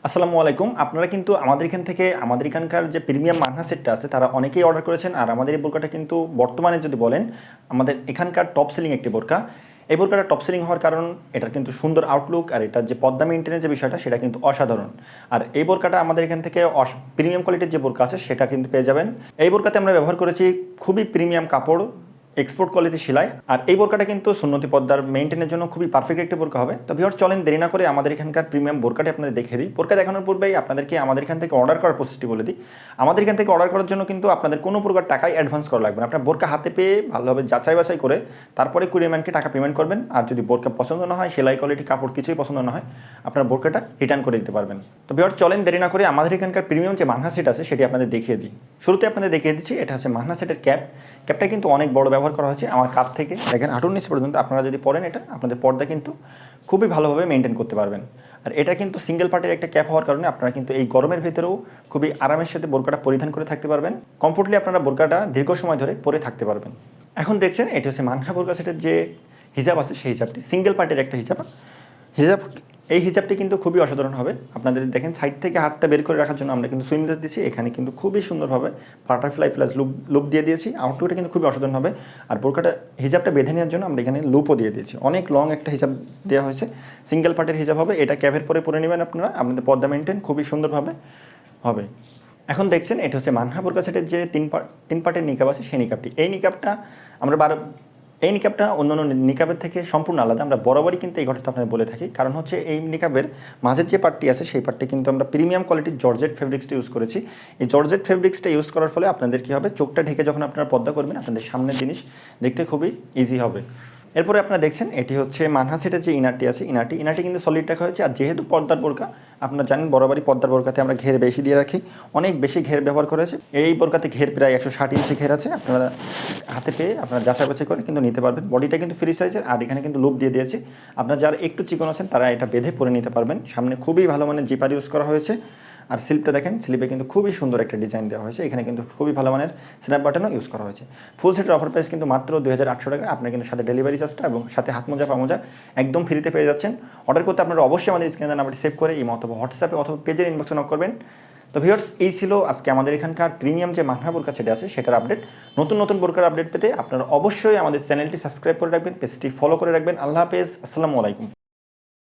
আসসালামু আলাইকুম। আপনারা কিন্তু আমাদের এখান থেকে আমাদের এখানকার যে প্রিমিয়াম মানহা সেটটা আছে তারা অনেকেই অর্ডার করেছেন। আর আমাদের এই বোরকাটা কিন্তু বর্তমানে যদি বলেন আমাদের এখানকার টপ সেলিং একটি বোরকা। এই বোরকাটা টপ সেলিং হওয়ার কারণ এটার কিন্তু সুন্দর আউটলুক আর এটার যে পর্দা মেইনটেনের যে বিষয়টা সেটা কিন্তু অসাধারণ। আর এই বোরকাটা আমাদের এখান থেকে প্রিমিয়াম কোয়ালিটির যে বোরকা আছে সেটা কিন্তু পেয়ে যাবেন। এই বোরকাতে আমরা ব্যবহার করেছি খুবই প্রিমিয়াম কাপড়, এক্সপোর্ট কোয়ালিটি সেলাই। আর এই বোরকাটা কিন্তু সুন্নতি পর্দার মেইনটেনের জন্য খুবই পারফেক্ট একটি বোরকা হবে। তো ভিউয়ার্স চলেন দেরি না করে আমাদের এখানকার প্রিমিয়াম বোরকাটি আপনাদের দেখে দিই। বোরকা দেখানোর পূর্বেই আপনাদেরকে আমাদের এখান থেকে অর্ডার করার প্রসেসটি বলে দিই। আমাদের এখান থেকে অর্ডার করার জন্য কিন্তু আপনাদের কোনো প্রকার টাকাই অ্যাডভান্স করা লাগবে না। আপনার বোরকা হাতে পেয়ে ভালোভাবে যাচাই বাছাই করে তারপরে কুরিয়ারম্যানকে টাকা পেমেন্ট করবেন। আর যদি বোরকা পছন্দ না হয়, সেলাই কোয়ালিটি কাপড় কিছুই পছন্দ না হয়, আপনার বোরকাটা রিটার্ন করে দিতে পারবেন। তো ভিউয়ার্স চলেন দেরি না করে আমাদের এখানকার প্রিমিয়াম যে মানহা সেট আছে সেটি আপনাদের দেখিয়ে দিই। শুরুতে আপনাদের দেখিয়ে দিচ্ছি, এটা হচ্ছে মানহা সেটের ক্যাপটা কিন্তু অনেক বড় ব্যবহার করা হয়েছে। আমার কাপ থেকে দেখেন হাঁটুর নিচ পর্যন্ত আপনারা যদি পরেন এটা আপনাদের পর্দা কিন্তু খুবই ভালোভাবে মেনটেন করতে পারবেন। আর এটা কিন্তু সিঙ্গেল পার্টের একটা ক্যাপ হওয়ার কারণে আপনারা কিন্তু এই গরমের ভিতরেও খুবই আরামের সাথে বোরকাটা পরিধান করে থাকতে পারবেন। কমফোর্টলি আপনারা বোরকাটা দীর্ঘ সময় ধরে পরে থাকতে পারবেন। এখন দেখছেন এটা হচ্ছে মানহা বোরকা সেটের যে হিজাব আছে সেই হিজাবটি সিঙ্গেল পার্টের একটা হিজাব। এই হিজাবটি কিন্তু খুবই অসাধারণ হবে। আপনাদের দেখেন সাইড থেকে হাতটা বের করে রাখার জন্য আমরা কিন্তু সুইমলেস দিয়েছি। এখানে কিন্তু খুবই সুন্দরভাবে বাটারফ্লাই প্লাস লুপ দিয়ে দিয়েছি। আউটলুকটা কিন্তু খুবই অসাধারণ হবে। আর বোরকাটা হিজাবটা বেঁধে নেওয়ার জন্য আমরা এখানে লুপও দিয়ে দিয়েছি। অনেক লং একটা হিজাব দেওয়া হয়েছে, সিঙ্গেল পার্টের হিজাব হবে। এটা ক্যাপের পরে নেবেন আপনারা, আপনাদের পর্দা মেনটেন খুবই সুন্দরভাবে হবে। এখন দেখছেন এটা হচ্ছে মানহা বোরকা সেটের যে তিন পার্টের নিকাব আছে সেই নিকাবটি। এই নিকাবটা অন্য নিকাবের থেকে সম্পূর্ণ আলাদা। আমরা বরাবরই কিন্তু এই ঘটনাটা আপনাদের বলে থাকি, কারণ হচ্ছে এই নিকাবের মাঝের যে পার্টটি আছে সেই পার্টটি কিন্তু আমরা প্রিমিয়াম কোয়ালিটির জর্জেট ফেব্রিক্সটা ইউজ করেছি। এই জর্জেট ফেব্রিক্সটা ইউজ করার ফলে আপনাদের কী হবে, চোখটা ঢেকে যখন আপনারা পর্দা করবেন আপনাদের সামনের জিনিস দেখতে খুবই ইজি হবে। এরপরে আপনারা দেখছেন এটি হচ্ছে মানহা সেটের যে ইনারটি আছে, ইনারটি কিন্তু সলিড রাখা হয়েছে। আর যেহেতু পর্দার বোরকা, আপনারা জানেন বরাবরই পর্দার বোরকাতে আমরা ঘের বেশি দিয়ে রাখি, অনেক বেশি ঘের ব্যবহার করেছে। এই বোরকাতে ঘের প্রায় 160 ইঞ্চি ঘের আছে। আপনারা হাতে পেয়ে আপনারা যাচাই বাছাই করে কিন্তু নিতে পারবেন। বডিটা কিন্তু ফ্রি সাইজের। আর এখানে কিন্তু লুপ দিয়ে দিয়েছে। আপনারা যারা একটু চিকন আছেন তারা এটা বেঁধে পরে নিতে পারবেন। সামনে খুবই ভালো মানের জিপার ইউজ করা হয়েছে। আর স্লিপটা দেখেন, স্লিপে কিন্তু খুবই সুন্দর একটা ডিজাইন দেওয়া হয়েছে। এখানে কিন্তু খুবই ভালো মানের স্ন্যাপ বাটনও ইউজ করা হয়েছে। ফুল সেটের অফার প্রাইস কিন্তু মাত্র 2800 টাকা। আপনার কিন্তু সাথে ডেলিভারি চার্জটা এবং সাথে হাত মোজা পা মোজা একদম ফ্রিতে পেয়ে যাচ্ছেন। অর্ডার করতে আপনারা অবশ্যই আমাদের স্ক্রিনে নাম্বারটি সেভ করে ইমো অথবা হোয়াটসঅ্যাপে অথবা পেজের ইনবক্সে নক করবেন। তো ভিউয়ার্স এই ছিল আজকে আমাদের এখানকার প্রিমিয়াম যে মানহা বোরকা সেট আছে সেটার আপডেট। নতুন বোরকার আপডেট পেতে আপনারা অবশ্যই আমাদের চ্যানেলটি সাবস্ক্রাইব করে রাখবেন, পেজটি ফলো করে রাখবেন। আল্লাহ হাফেজ, আসসালামু আলাইকুম।